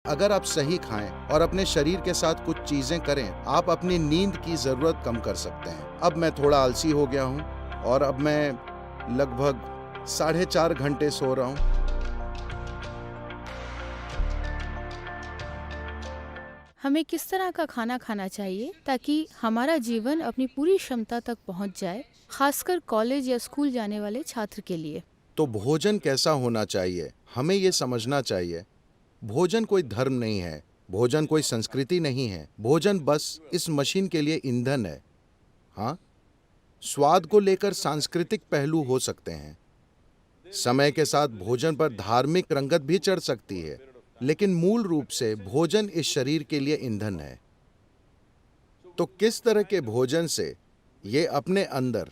अगर आप सही खाएं और अपने शरीर के साथ कुछ चीजें करें, आप अपनी नींद की जरूरत कम कर सकते हैं। अब मैं थोड़ा आलसी हो गया हूं और अब मैं लगभग 4.5 घंटे सो रहा हूं। हमें किस तरह का खाना खाना चाहिए ताकि हमारा जीवन अपनी पूरी क्षमता तक पहुंच जाए, खासकर कॉलेज या स्कूल जाने वाले छात्र के लिए? तो भोजन कैसा होना चाहिए, हमें ये समझना चाहिए। भोजन कोई धर्म नहीं है, भोजन कोई संस्कृति नहीं है, भोजन बस इस मशीन के लिए ईंधन है। हाँ, स्वाद को लेकर सांस्कृतिक पहलू हो सकते हैं। समय के साथ भोजन पर धार्मिक रंगत भी चढ़ सकती है, लेकिन मूल रूप से भोजन इस शरीर के लिए ईंधन है। तो किस तरह के भोजन से ये अपने अंदर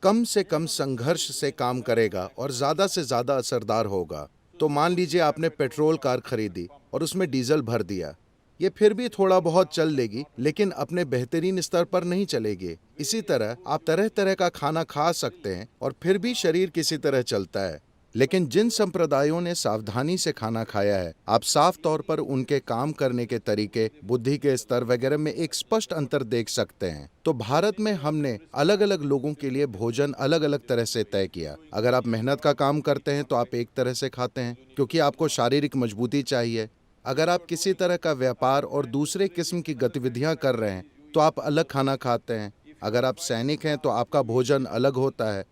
कम से कम संघर्ष से काम करेगा और ज्यादा से ज्यादा असरदार होगा? तो मान लीजिए आपने पेट्रोल कार खरीदी और उसमें डीजल भर दिया। ये फिर भी थोड़ा बहुत चल लेगी, लेकिन अपने बेहतरीन स्तर पर नहीं चलेगी। इसी तरह आप तरह तरह का खाना खा सकते हैं और फिर भी शरीर किसी तरह चलता है। लेकिन जिन संप्रदायों ने सावधानी से खाना खाया है, आप साफ तौर पर उनके काम करने के तरीके, बुद्धि के स्तर वगैरह में एक स्पष्ट अंतर देख सकते हैं। तो भारत में हमने अलग अलग लोगों के लिए भोजन अलग अलग तरह से तय किया। अगर आप मेहनत का काम करते हैं तो आप एक तरह से खाते हैं, क्योंकि आपको शारीरिक मजबूती चाहिए। अगर आप किसी तरह का व्यापार और दूसरे किस्म की गतिविधियां कर रहे हैं तो आप अलग खाना खाते हैं। अगर आप सैनिक हैं तो आपका भोजन अलग होता है।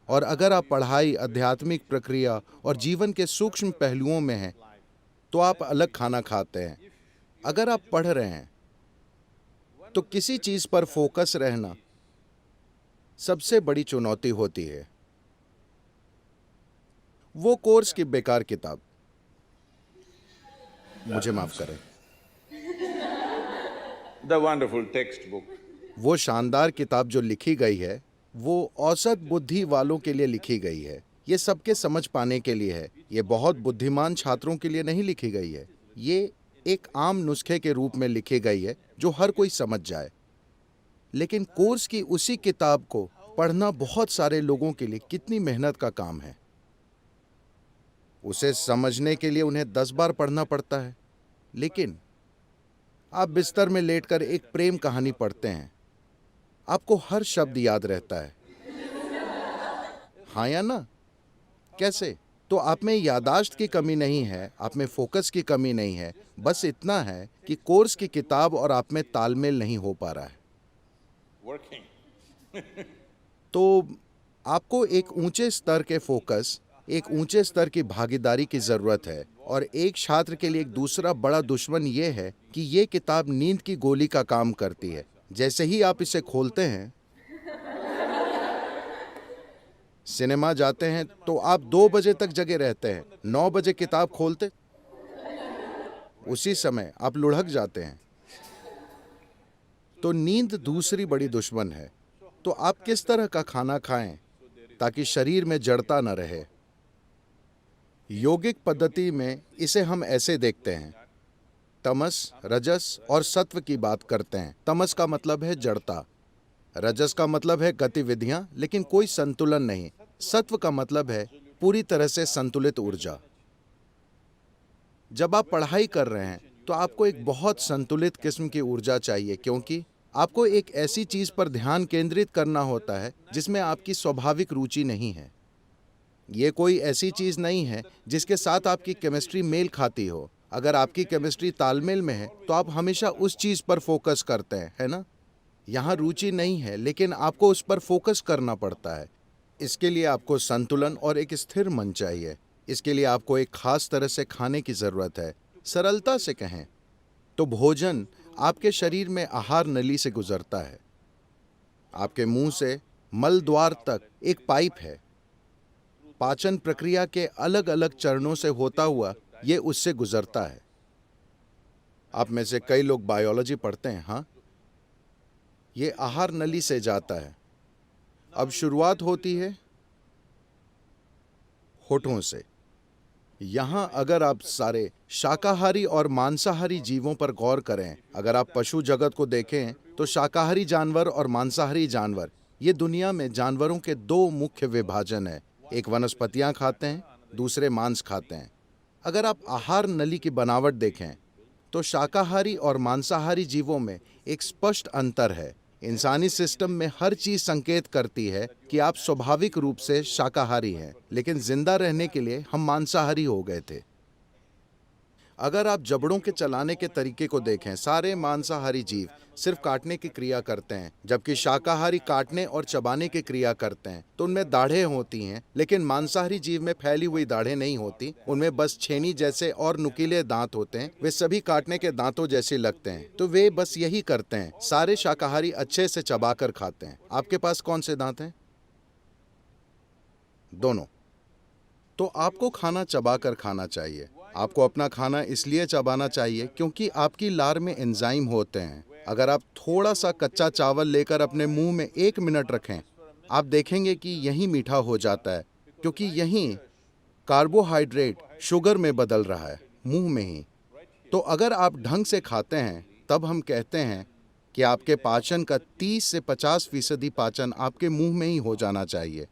और अगर आप पढ़ाई, आध्यात्मिक प्रक्रिया और जीवन के सूक्ष्म पहलुओं में हैं तो आप अलग खाना खाते हैं। अगर आप पढ़ रहे हैं तो किसी चीज पर फोकस रहना सबसे बड़ी चुनौती होती है। वो कोर्स की बेकार किताब, मुझे माफ करें, The wonderful textbook. वो शानदार किताब जो लिखी गई है वो औसत बुद्धि वालों के लिए लिखी गई है। ये सबके समझ पाने के लिए है। ये बहुत बुद्धिमान छात्रों के लिए नहीं लिखी गई है। ये एक आम नुस्खे के रूप में लिखी गई है जो हर कोई समझ जाए। लेकिन कोर्स की उसी किताब को पढ़ना बहुत सारे लोगों के लिए कितनी मेहनत का काम है। उसे समझने के लिए उन्हें 10 बार पढ़ना पड़ता है। लेकिन आप बिस्तर में लेटकर एक प्रेम कहानी पढ़ते हैं, आपको हर शब्द याद रहता है। हाँ या ना? कैसे? तो आप में यादाश्त की कमी नहीं है, आप में फोकस की कमी नहीं है। बस इतना है कि कोर्स की किताब और आप में तालमेल नहीं हो पा रहा है। Working. तो आपको एक ऊंचे स्तर के फोकस, एक ऊंचे स्तर की भागीदारी की जरूरत है। और एक छात्र के लिए एक दूसरा बड़ा दुश्मन यह है कि यह किताब नींद की गोली का काम करती है। जैसे ही आप इसे खोलते हैं, सिनेमा जाते हैं तो आप 2 बजे तक जगे रहते हैं। 9 बजे किताब खोलते, उसी समय आप लुढ़क जाते हैं। तो नींद दूसरी बड़ी दुश्मन है। तो आप किस तरह का खाना खाएं ताकि शरीर में जड़ता न रहे? योगिक पद्धति में इसे हम ऐसे देखते हैं। तमस, रजस और सत्व की बात करते हैं। तमस का मतलब है जड़ता, रजस का मतलब है गतिविधियां लेकिन कोई संतुलन नहीं, सत्व का मतलब है पूरी तरह से संतुलित ऊर्जा। जब आप पढ़ाई कर रहे हैं तो आपको एक बहुत संतुलित किस्म की ऊर्जा चाहिए, क्योंकि आपको एक ऐसी चीज पर ध्यान केंद्रित करना होता है जिसमें आपकी स्वाभाविक रुचि नहीं है। ये कोई ऐसी चीज नहीं है जिसके साथ आपकी केमिस्ट्री मेल खाती हो। अगर आपकी केमिस्ट्री तालमेल में है तो आप हमेशा उस चीज पर फोकस करते हैं, है ना? यहाँ रुचि नहीं है लेकिन आपको उस पर फोकस करना पड़ता है। इसके लिए आपको संतुलन और एक स्थिर मन चाहिए। इसके लिए आपको एक खास तरह से खाने की जरूरत है। सरलता से कहें तो भोजन आपके शरीर में आहार नली से गुजरता है। आपके मुंह से मल द्वार तक एक पाइप है। पाचन प्रक्रिया के अलग अलग चरणों से होता हुआ ये उससे गुजरता है। आप में से कई लोग बायोलॉजी पढ़ते हैं, हाँ? ये आहार नली से जाता है। अब शुरुआत होती है होठों से। यहां अगर आप सारे शाकाहारी और मांसाहारी जीवों पर गौर करें, अगर आप पशु जगत को देखें तो शाकाहारी जानवर और मांसाहारी जानवर, ये दुनिया में जानवरों के 2 मुख्य विभाजन है। एक वनस्पतियां खाते हैं, दूसरे मांस खाते हैं। अगर आप आहार नली की बनावट देखें तो शाकाहारी और मांसाहारी जीवों में एक स्पष्ट अंतर है। इंसानी सिस्टम में हर चीज संकेत करती है कि आप स्वाभाविक रूप से शाकाहारी हैं, लेकिन जिंदा रहने के लिए हम मांसाहारी हो गए थे। अगर आप जबड़ों के चलाने के तरीके को देखें, सारे मांसाहारी जीव सिर्फ काटने की क्रिया करते हैं, जबकि शाकाहारी काटने और चबाने की क्रिया करते हैं। तो उनमें दाढ़ें होती हैं, लेकिन मांसाहारी जीव में फैली हुई दाढ़ें नहीं होती। उनमें बस छेनी जैसे और नुकीले दांत होते हैं। वे सभी काटने के दांतों जैसे लगते हैं, तो वे बस यही करते हैं। सारे शाकाहारी अच्छे से चबाकर खाते हैं। आपके पास कौन से दांत हैं? दोनों। तो आपको खाना चबाकर खाना चाहिए। आपको अपना खाना इसलिए चबाना चाहिए क्योंकि आपकी लार में एंजाइम होते हैं। अगर आप थोड़ा सा कच्चा चावल लेकर अपने मुंह में 1 मिनट रखें, आप देखेंगे कि यही मीठा हो जाता है, क्योंकि यही कार्बोहाइड्रेट शुगर में बदल रहा है, मुंह में ही। तो अगर आप ढंग से खाते हैं, तब हम कहते हैं कि आपके पाचन का 30 से 50% पाचन आपके मुंह में ही हो जाना चाहिए।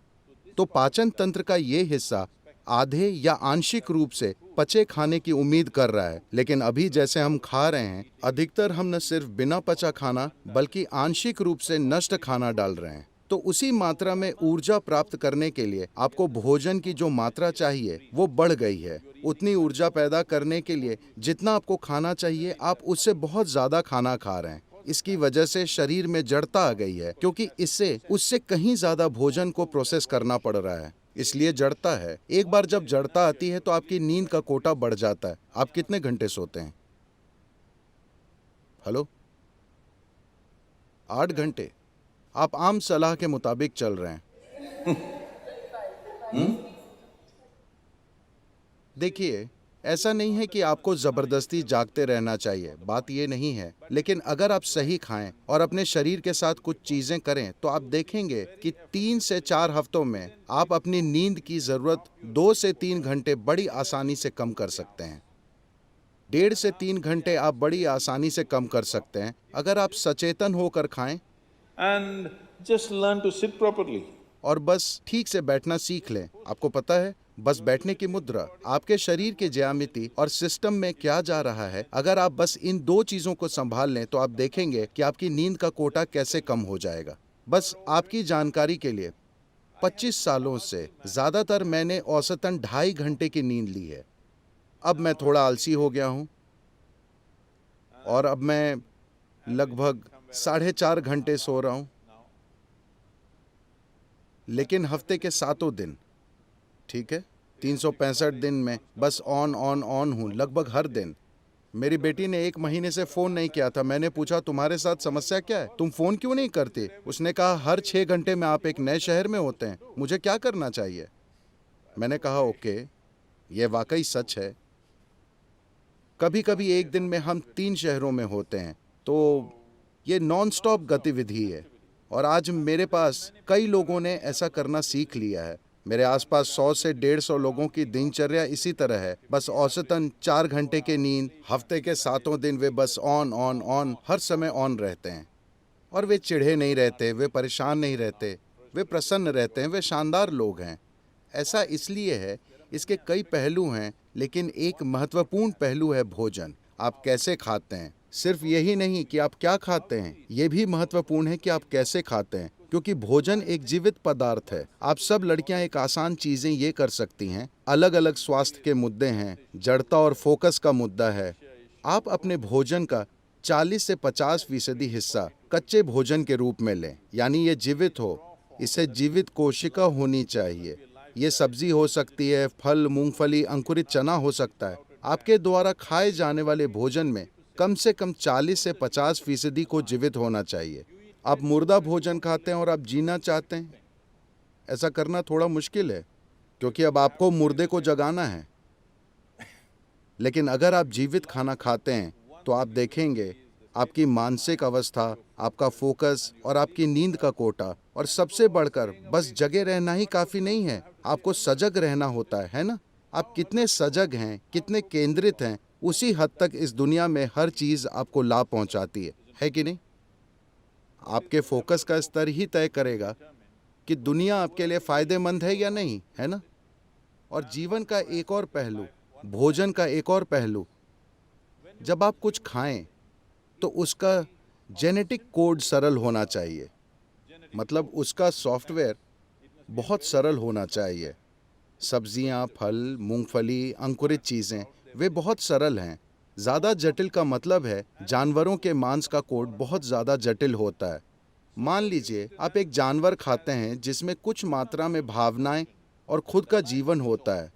तो पाचन तंत्र का ये हिस्सा आधे या आंशिक रूप से पचे खाने की उम्मीद कर रहा है, लेकिन अभी जैसे हम खा रहे हैं, अधिकतर हम न सिर्फ बिना पचा खाना बल्कि आंशिक रूप से नष्ट खाना डाल रहे हैं। तो उसी मात्रा में ऊर्जा प्राप्त करने के लिए आपको भोजन की जो मात्रा चाहिए वो बढ़ गई है। उतनी ऊर्जा पैदा करने के लिए जितना आपको खाना चाहिए, आप उससे बहुत ज्यादा खाना खा रहे हैं। इसकी वजह से शरीर में जड़ता आ गई है, क्योंकि इससे उससे कहीं ज्यादा भोजन को प्रोसेस करना पड़ रहा है, इसलिए जड़ता है। एक बार जब जड़ता आती है तो आपकी नींद का कोटा बढ़ जाता है। आप कितने घंटे सोते हैं? हेलो? 8 घंटे। आप आम सलाह के मुताबिक चल रहे हैं। देखिए, ऐसा नहीं है कि आपको जबरदस्ती जागते रहना चाहिए, बात ये नहीं है। लेकिन अगर आप सही खाएं और अपने शरीर के साथ कुछ चीजें करें, तो आप देखेंगे कि 3 से 4 हफ्तों में आप अपनी नींद की जरूरत 2 से 3 घंटे बड़ी आसानी से कम कर सकते हैं। 1.5 से 3 घंटे आप बड़ी आसानी से कम कर सकते हैं, अगर आप सचेतन होकर खाएं and just learn to sit properly. और बस ठीक से बैठना सीख लें। आपको पता है, बस बैठने की मुद्रा, आपके शरीर के ज्यामिति और सिस्टम में क्या जा रहा है, अगर आप बस इन 2 चीजों को संभाल लें, तो आप देखेंगे कि आपकी नींद का कोटा कैसे कम हो जाएगा। बस आपकी जानकारी के लिए, 25 सालों से ज्यादातर मैंने औसतन 2.5 घंटे की नींद ली है। अब मैं थोड़ा आलसी हो गया हूं और अब मैं लगभग 4.5 घंटे सो रहा हूं, लेकिन हफ्ते के 7 दिन, ठीक है, 365 दिन में बस ऑन ऑन ऑन हूं, लगभग हर दिन। मेरी बेटी ने 1 महीने से फोन नहीं किया था। मैंने पूछा, तुम्हारे साथ समस्या क्या है, तुम फोन क्यों नहीं करते? उसने कहा, हर 6 घंटे में आप एक नए शहर में होते हैं, मुझे क्या करना चाहिए? मैंने कहा, ओके, ये वाकई सच है। कभी कभी एक दिन में हम 3 शहरों में होते हैं, तो ये नॉन स्टॉप गतिविधि है। और आज मेरे पास कई लोगों ने ऐसा करना सीख लिया है। मेरे आसपास 100 से 150 लोगों की दिनचर्या इसी तरह है। बस औसतन 4 घंटे की नींद, हफ्ते के 7 दिन वे बस ऑन ऑन ऑन, हर समय ऑन रहते हैं। और वे चिढ़े नहीं रहते, वे परेशान नहीं रहते, वे प्रसन्न रहते हैं, वे शानदार लोग हैं। ऐसा इसलिए है, इसके कई पहलू हैं, लेकिन एक महत्वपूर्ण पहलू है भोजन। आप कैसे खाते हैं। सिर्फ यही नहीं कि आप क्या खाते हैं, ये भी महत्वपूर्ण है कि आप कैसे खाते हैं, क्योंकि भोजन एक जीवित पदार्थ है। आप सब लड़कियां एक आसान चीजें ये कर सकती हैं। अलग अलग स्वास्थ्य के मुद्दे हैं, जड़ता और फोकस का मुद्दा है। आप अपने भोजन का 40 से 50% हिस्सा कच्चे भोजन के रूप में लें, यानी ये जीवित हो। इसे जीवित कोशिका होनी चाहिए। ये सब्जी हो सकती है, फल, मूंगफली, अंकुरित चना हो सकता है। आपके द्वारा खाए जाने वाले भोजन में कम से कम 40 से 50% को जीवित होना चाहिए। आप मुर्दा भोजन खाते हैं और आप जीना चाहते हैं, ऐसा करना थोड़ा मुश्किल है, क्योंकि अब आपको मुर्दे को जगाना है। लेकिन अगर आप जीवित खाना खाते हैं, तो आप देखेंगे आपकी मानसिक अवस्था, आपका फोकस और आपकी नींद का कोटा, और सबसे बढ़कर बस जगे रहना ही काफी नहीं है, आपको सजग रहना होता है ना? आप कितने सजग हैं, कितने केंद्रित हैं, उसी हद तक इस दुनिया में हर चीज आपको लाभ पहुंचाती है कि नहीं? आपके फोकस का स्तर ही तय करेगा कि दुनिया आपके लिए फायदेमंद है या नहीं, है ना? और जीवन का एक और पहलू, भोजन का एक और पहलू, जब आप कुछ खाएं तो उसका जेनेटिक कोड सरल होना चाहिए, मतलब उसका सॉफ्टवेयर बहुत सरल होना चाहिए। सब्जियां, फल, मूंगफली, अंकुरित चीज़ें वे बहुत सरल हैं। ज़्यादा जटिल का मतलब है जानवरों के मांस का कोड बहुत ज़्यादा जटिल होता है। मान लीजिए आप एक जानवर खाते हैं जिसमें कुछ मात्रा में भावनाएं और खुद का जीवन होता है।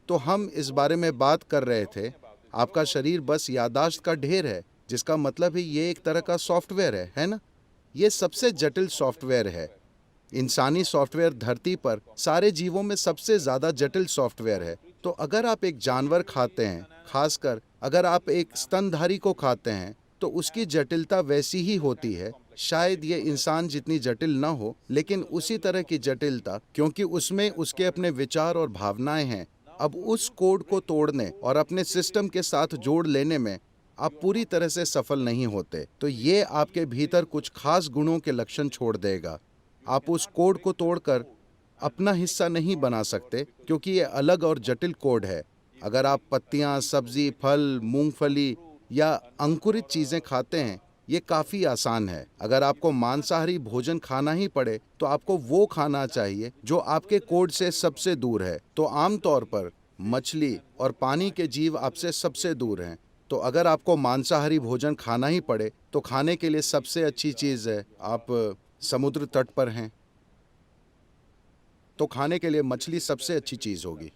तो हम इस बारे में बात कर रहे थे, आपका शरीर बस याददाश्त का ढेर है, जिसका मतलब है ये एक तरह का सॉफ्टवेयर है ना? ये सबसे जटिल सॉफ्टवेयर है। इंसानी सॉफ्टवेयर धरती पर सारे जीवों में सबसे ज़्यादा जटिल सॉफ्टवेयर है। तो अगर आप एक जानवर खाते हैं, खासकर अगर आप एक स्तनधारी को खाते हैं, तो उसकी जटिलता वैसी ही होती है। शायद ये इंसान जितनी जटिल न हो, लेकिन उसी तरह की जटिलता, क्योंकि उसमें उसके अपने विचार और भावनाएं हैं। अब उस कोड को तोड़ने और अपने सिस्टम के साथ जोड़ लेने में आप पूरी तरह से सफल नहीं होते। तो ये आपके भीतर कुछ खास गुणों के लक्षण छोड़ देगा। आप उस कोड को तोड़कर अपना हिस्सा नहीं बना सकते, क्योंकि ये अलग और जटिल कोड है। अगर आप पत्तियां, सब्जी, फल, मूंगफली या अंकुरित चीज़ें खाते हैं, ये काफ़ी आसान है। अगर आपको मांसाहारी भोजन खाना ही पड़े, तो आपको वो खाना चाहिए जो आपके कोड से सबसे दूर है। तो आमतौर पर मछली और पानी के जीव आपसे सबसे दूर हैं। तो अगर आपको मांसाहारी भोजन खाना ही पड़े, तो खाने के लिए सबसे अच्छी चीज़ है, आप समुद्र तट पर हैं, तो खाने के लिए मछली सबसे अच्छी चीज़ होगी।